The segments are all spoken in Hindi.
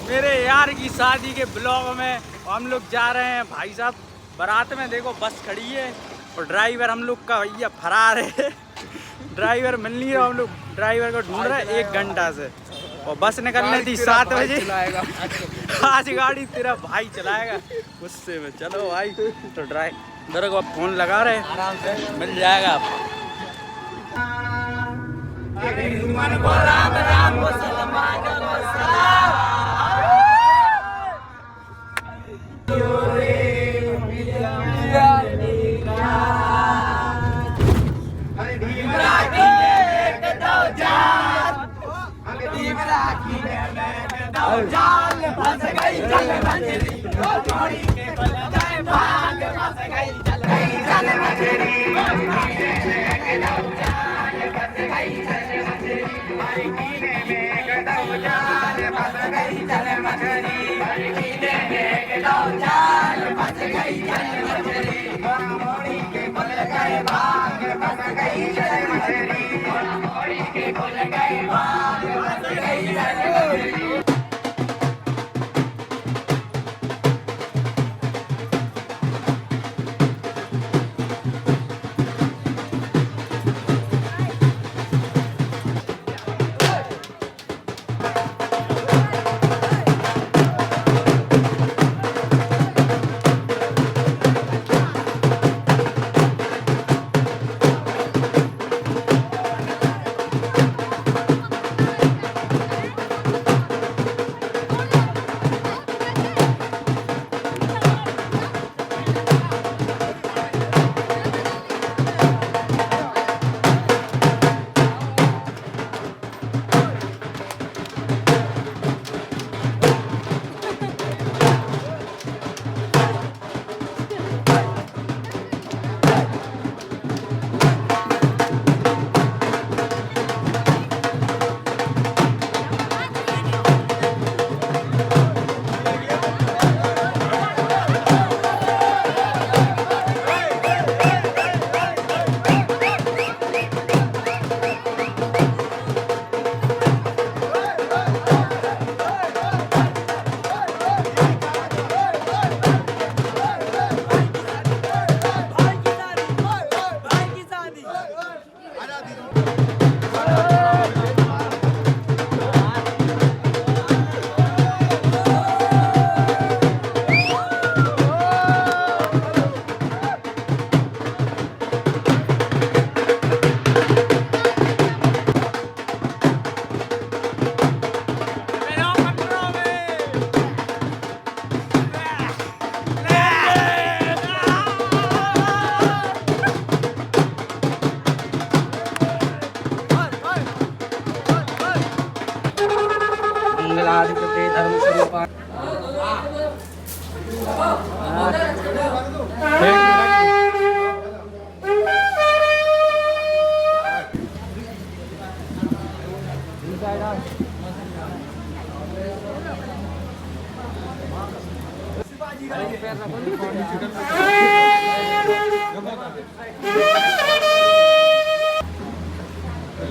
मेरे यार की शादी के ब्लॉग में हम लोग जा रहे हैं भाई साहब बारात में। देखो बस खड़ी है और ड्राइवर हम लोग का भैया फरार है। ड्राइवर मिल नहीं रहा, हम लोग ड्राइवर को ढूंढ रहे हैं 1 घंटा से। और बस निकलने थी 7 बजे। आज गाड़ी तेरा भाई चलाएगा गुस्से में। चलो भाई तो ड्राइवर को अब फोन लगा रहे, आराम से मिल जाएगा आपको। राम राम जाल फंस गई जल मछली छोड़ी के बल जाए भाग फंस गई जल मछली जाल फंस गई जल मछली भाई कीने में गड़ो जाल फंस गई जल मछली भाई कीने में गड़ो जाल फंस गई जल मछली छोड़ी के बल गए भाग फंस गई जल मछली छोड़ी के बल गए भाग फंस गई जल मछली।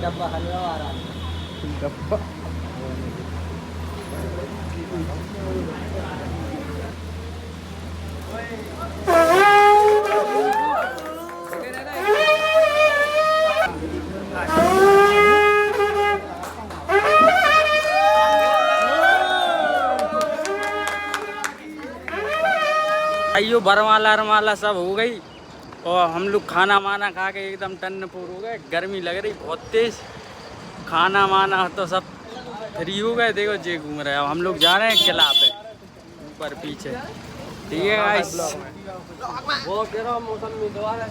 डब्बा हलवा आ रहा है डब्बा आइयो बरमाला सब हो गई और हम लोग खाना माना खा के एकदम टन्नपुर हो गए। गर्मी लग रही बहुत तेज। खाना माना तो सब फ्री हो गए। देखो जे घूम रहे हैं। अब हम लोग जा रहे हैं किला पे ऊपर पीछे। ठीक है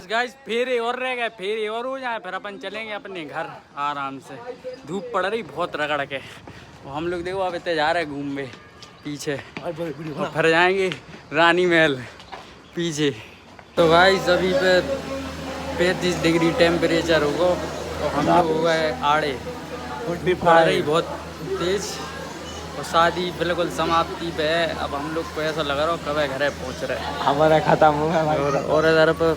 गाइस फेरे और रह गए, फेरे और हो जाए फिर अपन चलेंगे अपने घर आराम से। धूप पड़ रही बहुत रगड़ के। हम लोग देखो अब इतने जा रहे हैं घूमने पीछे और फिर जाएंगे रानी महल पीछे। तो भाई अभी पे 35 डिग्री टेम्परेचर होगा और हम लोग हो गए आड़े। पड़ रही बहुत तेज और शादी बिल्कुल समाप्ति पे है। अब हम लोग को ऐसा लग रहा हो कब घर पहुँच रहे हमारा खत्म हुआ और इधर पर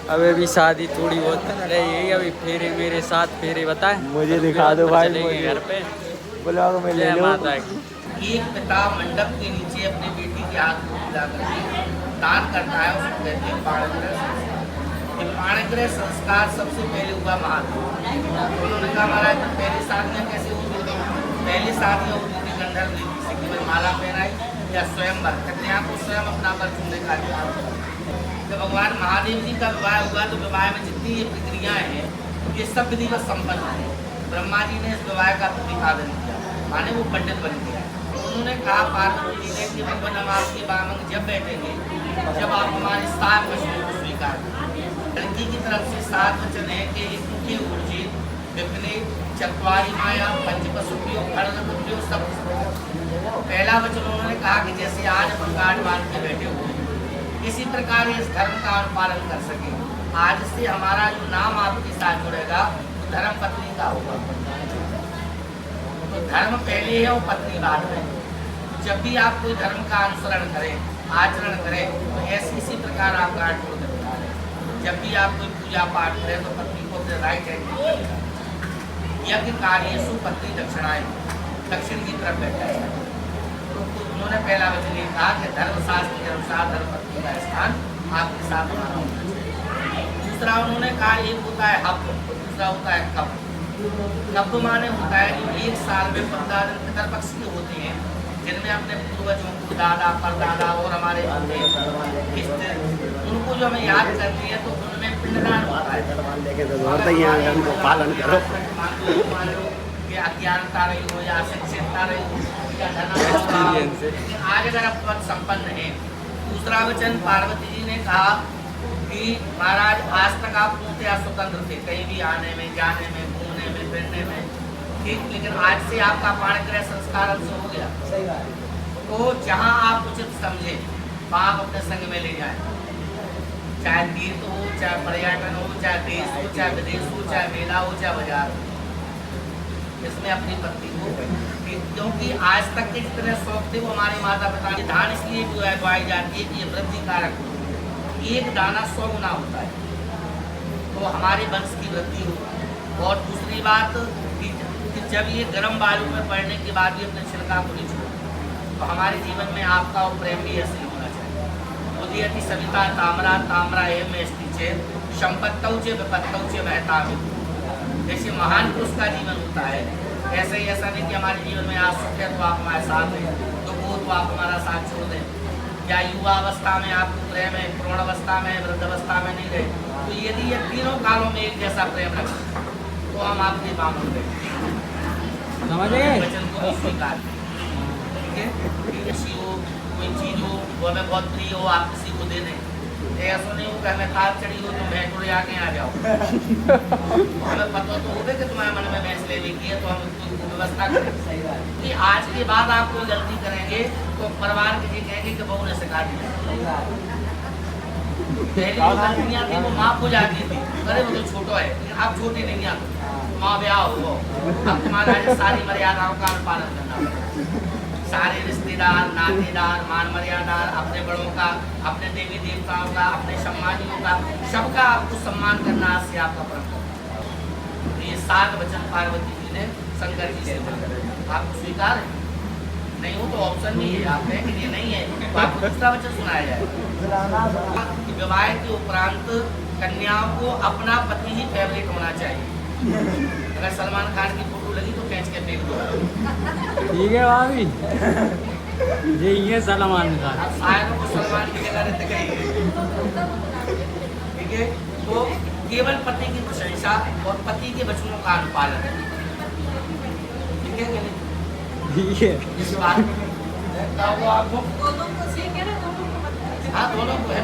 अभी भी शादी थोड़ी बहुत रही। अभी फेरे मेरे 7 फेरे बताए मुझे दिखा दो भाई घर पे। ब्लॉग में ले लो। माता की एक पिता मंडप के नीचे अपने बेटी के हाथ को मिला करके दान करता है, उसको कहते हैं पाणिग्रह संस्कार। ये पाणिग्रह संस्कार सबसे पहले हुआ महादेव। उन्होंने कहा महाराज तो पहले शादियाँ कैसे होती थी? पहले शादियाँ होती थी गंधर्व रीति से, केवल माला पहनाई या स्वयंवर, कन्या को स्वयं अपना पर चुनने का अधिकार होता। जब भगवान महादेव जी का विवाह हुआ तो विवाह में जितनी ये प्रक्रियाएँ हैं ये सब विधिवत संपन्न है। ब्रह्मा जी ने इस विवाह का प्रतिपादन किया, माने वो पंडित बन गया। उन्होंने कहा पार्वती जी ने कि भगवान हम आपके बामंग जब बैठेंगे जब आप हमारे 7 वचनों को स्वीकार करें। लड़की की तरफ से 7 वचन है कि मुख्य ऊर्जित विघ्ने चत्वारी माया पंचपशुभ्यो खड़गभ्यो सब। पहला वचन उन्होंने कहा कि जैसे आज हम गांठ बांध के बैठे हुए इसी प्रकार इस धर्म का अनुपालन कर सके। आज से हमारा जो नाम आपके साथ जुड़ेगा तो धर्म पत्नी का होगा। तो धर्म पहले है और पत्नी बाद में। जब भी आप कोई धर्म का अनुसरण करें, आचरण करें तो ऐसी इसी प्रकार आप गांठ जोड़ कर बता रहे। जब भी आप कोई पूजा पाठ करें तो पत्नी को अपने राइट हैंड यज्ञ कार्येषु पत्नी दक्षिणाएं, दक्षिण की तरफ बैठा है। तो उन्होंने पहला वचन ये कहा कि धर्मशास्त्र के अनुसार धर्म पत्नी का स्थान आपके साथ माना होना चाहिए। दूसरा उन्होंने कहा एक होता है हब, दूसरा होता है कब। कब माने होता है जो 1 साल में 15 दिन पितरपक्ष के होते हैं, जिनमें अपने पूर्वजों को दादा परदादा और हमारे इष्ट उनको जो हमें याद करती है तो उनमें पिंडदान होता है। पालन करो कि अज्ञानता रही हो या अशिक्षितता रही हो या धन, आज अगर अब वक्त संपन्न है। दूसरा वचन पार्वती जी ने कहा कि महाराज आज तक आप पूर्णतया स्वतंत्र थे, कहीं भी आने में जाने में घूमने में फिरने में, ठीक, लेकिन आज से आपका पाणिग्रह संस्कार हमसे हो गया। सही बात। तो जहाँ आप उचित समझे वहाँ आप अपने संग में ले जाएं, चाहे तीर्थ हो, चाहे पर्यटन हो, चाहे देश हो, चाहे विदेश हो, चाहे मेला हो, चाहे बाजार हो, इसमें अपनी पत्नी को, क्योंकि आज तक के जितने शौक थे वो हमारे माता पिता के धान इसलिए भी उगाई जाती है कि ये वृद्धि कारक हो, एक दाना 100 गुना होता है, तो हमारे वंश की वृद्धि हो। और दूसरी बात कि जब ये गर्म बालू में पड़ने के बाद भी अपने छिलका को नहीं छोड़े, तो हमारे जीवन में आपका और प्रेम भी ऐसे होना चाहिए। उदयति सविता ताम्रा ताम्रा एवं स्थिचे संपत्तौ च विपत्तौ च महता। जैसे महान पुरुष का जीवन होता है ऐसे ही, ऐसा नहीं कि हमारे जीवन में आज सुख है तो आप हमारे साथ हैं, दुख हो तो आप हमारा साथ छोड़ दें, या युवा अवस्था में आपको प्रेम है, प्रौढ़ अवस्था में, वृद्ध अवस्था में नहीं रहे। तो यदि ये तीनों कालों में एक जैसा प्रेम रखें तो हम आपके बामन रहे, समझ गए? वचन को स्वीकार करें, ठीक है? किसी हो कोई चीज़ हो वो हमें बहुत प्रिय हो, आप किसी को दे दें। ऐसा नहीं हो कि हमें ताप चढ़ी हो तो भैंस उड़ जाके आ जाओ। हमें पता तो होगा कि तुम्हारे मन में भैंस लेने की है तो हम उसको व्यवस्था करें कि आज के बाद आप कोई गलती करेंगे तो परिवार के लिए कहेंगे कि बहू ने सिखा दिया। पहले जो गलतियाँ थी वो माफ हो जाती थी, अरे वो तो छोटा है, लेकिन आप छोटे नहीं आप माँ ब्याह हो, अब तुम्हारा सारी मर्यादाओं का अनुपालन करना। सारे रिश्तेदार, नातेदार, मान मर्यादार, अपने बड़ों का, अपने देवी देवताओं का, अपने सम्मानियों का, सबका आपको सम्मान करना आज से आपका परंपरा। तो ये 7 वचन पार्वती जी ने शंकर जी से बोले, आपको स्वीकार है? नहीं हो तो ऑप्शन भी है, आप कहें कि ये नहीं है तो आपको दूसरा वचन सुनाया जाए। विवाह के उपरांत कन्याओं को अपना पति ही फेवरेट होना चाहिए। अगर सलमान खान की फोटो लगी तो खींच के फेंक दो, ठीक है भाभी। ये सलमान खान, अब शायरों को सलमान की जगह रहते कहीं, ठीक है? तो केवल पति की प्रशंसा और पति के वचनों का अनुपालन, ठीक है कि नहीं? ठीक है, इस बात वो आपको हाँ दोनों को है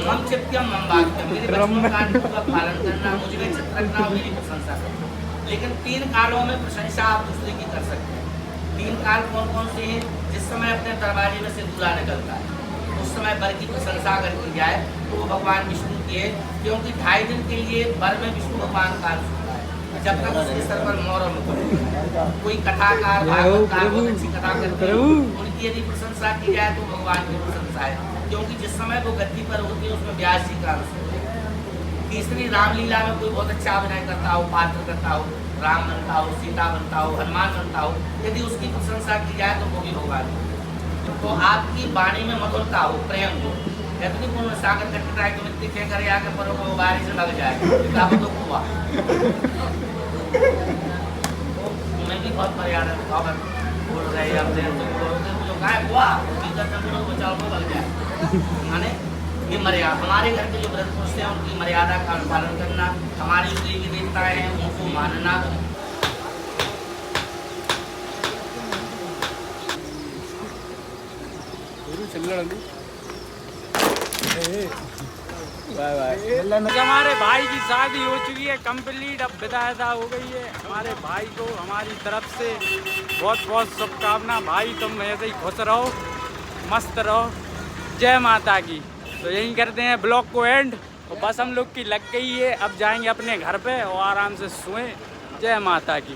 मम चित्यम मम वाक्यम, मेरे वचनों का पूर्वक पालन करना, मुझे चित रखना और मेरी प्रशंसा करना। लेकिन 3 कालों में प्रशंसा आप दूसरे की कर सकते हैं। 3 काल कौन कौन से हैं? जिस समय अपने दरवाजे में से दूल्हा निकलता है उस समय वर की प्रशंसा अगर की जाए तो वो भगवान विष्णु की है, क्योंकि 2.5 दिन के लिए वर में विष्णु भगवान का होता है, जब तक उसके सर पर मोर मुकुट। कोई कथाकार भागवतकार बहुत अच्छी कथा करते हैं, उनकी यदि प्रशंसा की जाए तो भगवान की प्रशंसा है, क्योंकि जिस समय वो गद्दी पर होती है उसमें व्यास जी का अंश होता है। तीसरी रामलीला में कोई बहुत अच्छा अभिनय करता हो, पात्र करता हो, राम बनता हो, सीता बनता हो, हनुमान बनता हो, यदि उसकी प्रशंसा की जाए तो वो भी होगा नहीं। तो आपकी वाणी में मधुरता हो, प्रेम हो, कहते पूर्ण सागर कटराए तो मिट्टी खे कर आके परो को बारिश लग जाए तो हुआ। मैं भी बहुत मर्यादा बोल रहे हैं अपने जो गायब हुआ बचाव को लग जाए। माने ये मर्यादा हमारे घर के जो व्रत पुरुष हैं उनकी मर्यादा का अनुपालन करना, हमारी जो देवी देवताएं हैं उनको मानना। हमारे भाई की शादी हो चुकी है कंप्लीट, अब विदायता हो गई है। हमारे भाई को हमारी तरफ से बहुत बहुत शुभकामना। भाई तुम ऐसे ही खुश रहो, मस्त रहो, जय माता की। तो यही करते हैं ब्लॉग को एंड, और बस हम लोग की लग गई है, अब जाएंगे अपने घर पे और आराम से सोएं। जय माता की।